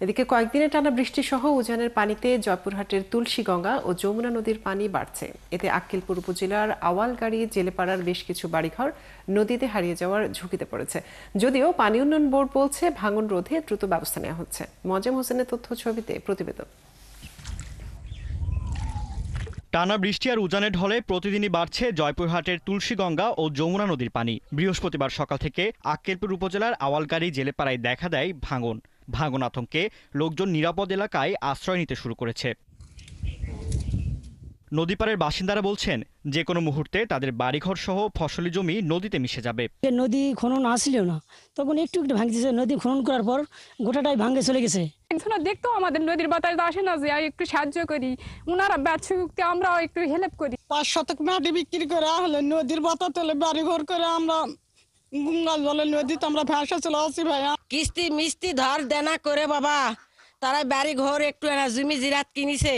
এদিকে কয়েকদিনের টানা বৃষ্টি সহ উজানের পানিতে জয়পুরহাটের তুলসীগঙ্গা ও যমুনা নদীর পানি বাড়ছে। এতে আক্কেলপুর উপজেলার আওয়ালগাড়ি জেলেপাড়ার বেশ কিছু বাড়িঘর নদীতে হারিয়ে যাওয়ার ঝুঁকিতে পড়েছে। যদিও পানি উন্নয়ন বোর্ড বলছে ভাঙন রোধে দ্রুত ব্যবস্থা নেওয়া হচ্ছে। মজেম হোসেনের তথ্য ছবিতে প্রতিবেদন। টানা বৃষ্টি আর উজানের ঢলে প্রতিদিনই বাড়ছে জয়পুরহাটের তুলসীগঙ্গা ও যমুনা নদীর পানি। বৃহস্পতিবার সকাল থেকে আক্কেলপুর উপজেলার আওয়ালগাড়ি জেলেপাড়ায় দেখা দেয় ভাঙন আতঙ্কে লোকজন নিরাপদ এলাকায় আশ্রয় নিতে শুরু করেছে। নদীপাড়ের বাসিন্দারা বলছেন, যে কোনো মুহূর্তে তাদের বাড়িঘর সহ ফসলি জমি নদীতে মিশে যাবে। নদী খনন আসছিল না, তখন একটু একটু ভাঙতেছে। নদী খনন করার পর গোটাটাই ভাঙে চলে গেছে। দেখতো আমাদের নদীর বাতাস আসে না, যে একটু সাহায্য করি, ওনারা ব্যবসা আমরাও একটু হেল্প করি। 5 শতক মাটি বিক্রি করে হলে নদীর বাতা তোলে বাড়ি ঘর করে আমরা গঙ্গা জলে নদীতে আমরা ভাসা চলে আসি ভাইয়া। কিস্তি মিস্তি ধার দেনা করে বাবা তারা বাড়ি ঘর একটু জমি জিরাত কিনিছে,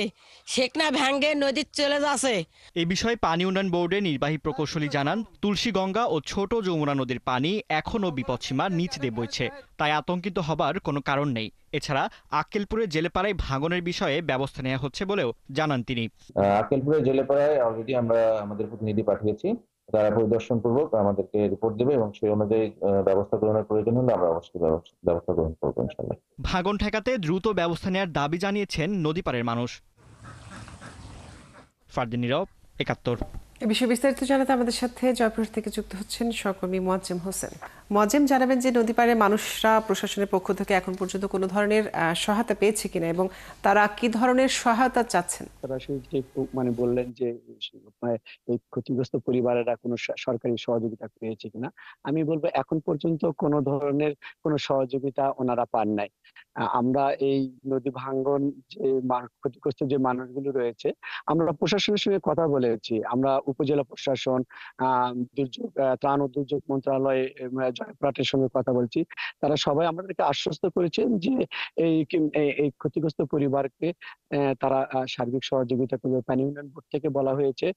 সেকনা ভাঙ্গে নদীর চলে যাচ্ছে। এই বিষয়ে পানি উন্নয়ন বোর্ডের নির্বাহী প্রকৌশলী জানান, তুলসীগঙ্গা ও ছোট যমুনা নদীর পানি এখনও বিপদসীমার নিচ দিয়ে বইছে, তাই আতঙ্কিত হবার কোনো কারণ নেই। এছাড়া আক্কেলপুরের জেলেপাড়ায় ভাঙনের বিষয়ে ব্যবস্থা নেওয়া হচ্ছে বলেও জানান তিনি। আক্কেলপুরের জেলেপাড়ায় অলরেডি আমরা আমাদের প্রতিনিধি পাঠিয়েছি, তারা পরিদর্শন পূর্বক আমাদেরকে রিপোর্ট দেবে এবং সেই অনুযায়ী ব্যবস্থা গ্রহণের প্রয়োজন হলে আমরা অবশ্যই ব্যবস্থা গ্রহণ করবো ইনশাআল্লাহ। ভাঙন ঠেকাতে দ্রুত ব্যবস্থা নেওয়ার দাবি জানিয়েছেন নদীপাড়ের মানুষ। ফারদিন নীরব, ৭১। এ বিষয়ে বিস্তারিত জানাতে আমাদের সাথে জয়পুরহাট থেকে যুক্ত হচ্ছেন সহকর্মী মজেম হোসেন। মজেম, জানাবেন যে নদীপাড়ে মানুষরা প্রশাসনের পক্ষ থেকে এখন পর্যন্ত কোনো ধরনের সহায়তা পেয়েছে কিনা এবং তারা কি ধরনের সহায়তা চাচ্ছেন? তারা বললেন যে এই ক্ষতিগ্রস্ত পরিবারেরা কোনো সরকারি সহযোগিতা পেয়েছে কিনা। আমি বলবো এখন পর্যন্ত কোনো ধরনের কোনো সহযোগিতা ওনারা পান নাই। আমরা এই নদী ভাঙ্গন যে ক্ষতিগ্রস্ত যে মানুষগুলো রয়েছে, আমরা প্রশাসনের সঙ্গে কথা বলেছি। আমরা উপজেলা প্রশাসন, দুর্যোগ ত্রাণ ও দুর্যোগ মন্ত্রণালয়, জয়পুরহাটের সঙ্গে কথা বলছি। তারা সবাই আমাদেরকে আশ্বস্ত করেছেন যে এই ক্ষতিগ্রস্ত পরিবারকে তারা সার্বিক সহযোগিতা করবে। পানি উন্নয়ন বোর্ড থেকে বলা হয়েছে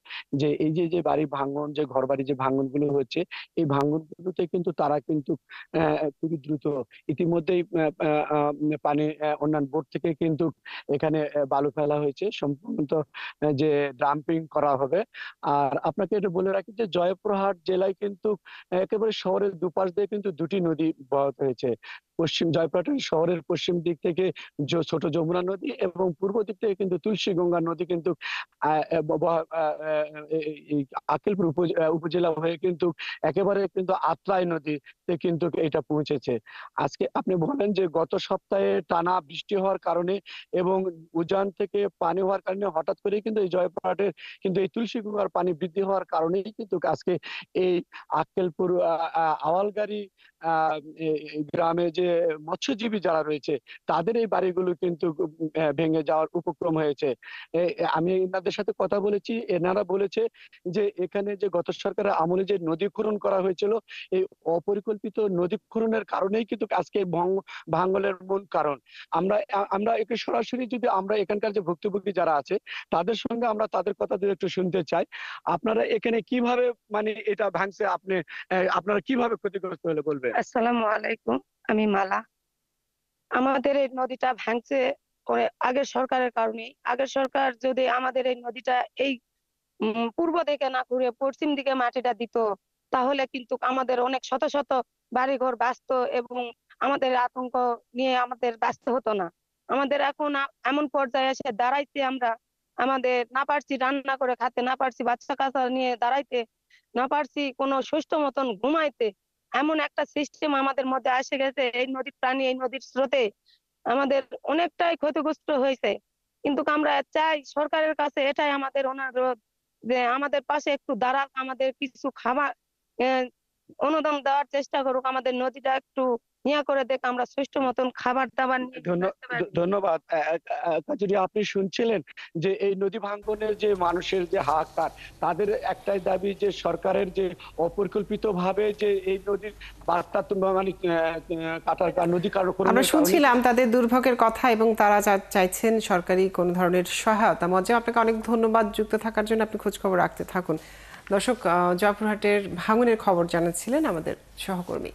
যে এই যে বাড়ি ভাঙন, যে ঘর বাড়ি যে ভাঙনগুলো হচ্ছে, এই ভাঙনগুলোতে কিন্তু তারা কিন্তু খুবই দ্রুত ইতিমধ্যেই পানি উন্নয়ন বোর্ড থেকে কিন্তু এখানে বালু ফেলা হয়েছে, সম্পূর্ণ যে ডাম্পিং করা হবে। আর আপনাকে এটা বলে রাখি যে জয়পুরহাট জেলায় কিন্তু একেবারে শহরের দুপাশ দিয়ে কিন্তু দুটি নদী বহত হয়েছে। জয়পুরহাটের শহরের পশ্চিম দিক থেকে ছোট যমুনা নদী এবং পূর্ব দিক থেকে কিন্তু তুলসীগঙ্গা নদী কিন্তু আক্কেলপুর উপজেলা হয়ে কিন্তু একেবারে কিন্তু আত্রাই নদীতে কিন্তু এটা পৌঁছেছে। আজকে আপনি বলেন যে গত সপ্তাহে টানা বৃষ্টি হওয়ার কারণে এবং উজান থেকে পানি হওয়ার কারণে হঠাৎ করে কিন্তু এই জয়পুরহাটের কিন্তু এই তুলসীগঙ্গার পানি বৃদ্ধি হওয়ার কারণেই কিন্তু আজকে এই আক্কেলপুর আওয়ালগাড়ি গ্রামে যে মৎস্যজীবী যারা রয়েছে তাদের এই বাড়িগুলো কিন্তু ভেঙে যাওয়ার উপক্রম হয়েছে। আমি এনাদের সাথে কথা বলেছি, এনারা বলেছে যে এখানে যে গত সরকারের আমলে যে নদী খনন করা হয়েছিল, এই অপরিকল্পিত নদী খননের কারণেই কিন্তু আজকে ভাঙনের মূল কারণ। আমরা একটু সরাসরি যদি আমরা এখানকার যে ভুক্তভোগী যারা আছে তাদের সঙ্গে আমরা তাদের কথা দিয়ে একটু শুনতে চাই। আপনারা এখানে কিভাবে এটা ভাঙছে, আপনারা কিভাবে ক্ষতিগ্রস্ত হলে বলবেন? আসসালামু আলাইকুম, আমি মালা। আমাদের এই নদীটা ভাঙছে আগের সরকারের কারণে। আগের সরকার যদি আমাদের এই নদীটা এই পূর্ব দিকে না ঘুরে পশ্চিম দিকে মাটিটা দিত, তাহলে কিন্তু আমাদের অনেক শত শত বাড়িঘর বাঁচত এবং আমাদের আতঙ্ক নিয়ে আমাদের বাঁচতে হতো না। আমাদের এখন এমন পর্যায়ে এসে দাঁড়াইতে, আমরা আমাদের না পারছি রান্না করে খেতে, না পারছি বাচ্চা কাচ্চা নিয়ে দাঁড়াইতে, না পারছি কোনো সুষ্ঠু মতন ঘুমাইতে। এমন একটা সিস্টেম আমাদের মধ্যে এসে গেছে। এই নদীর প্রাণী, এই নদীর স্রোতে আমাদের অনেকটাই ক্ষতিগ্রস্ত হয়েছে। কিন্তু আমরা চাই সরকারের কাছে এটাই আমাদের অনুরোধ যে আমাদের পাশে একটু দাঁড়াক, আমাদের কিছু খাবার অনুদান দেওয়ার চেষ্টা করুক, আমাদের নদীটা একটু নিয়ে করে দেখ, আমরা সুষ্ঠু মতন খাবার দাবার। ধন্যবাদ। যদি আপনি শুনছিলেন যে এই নদী ভাঙ্গনের যে মানুষের যে হাহাকার, তাদের একটাই দাবি যে সরকারের যে অপরিকল্পিত ভাবে যে এই নদীর বার্তা কাটার নদী আমরা শুনছিলাম তাদের দুর্ভোগের কথা এবং তারা চাইছেন সরকারি কোন ধরনের সহায়তা। মজা, আপনাকে অনেক ধন্যবাদ যুক্ত থাকার জন্য। আপনি খোঁজ খবর রাখতে থাকুন। দর্শক, জয়পুরহাটের ভাঙনের খবর জানাচ্ছিলেন আমাদের সহকর্মী।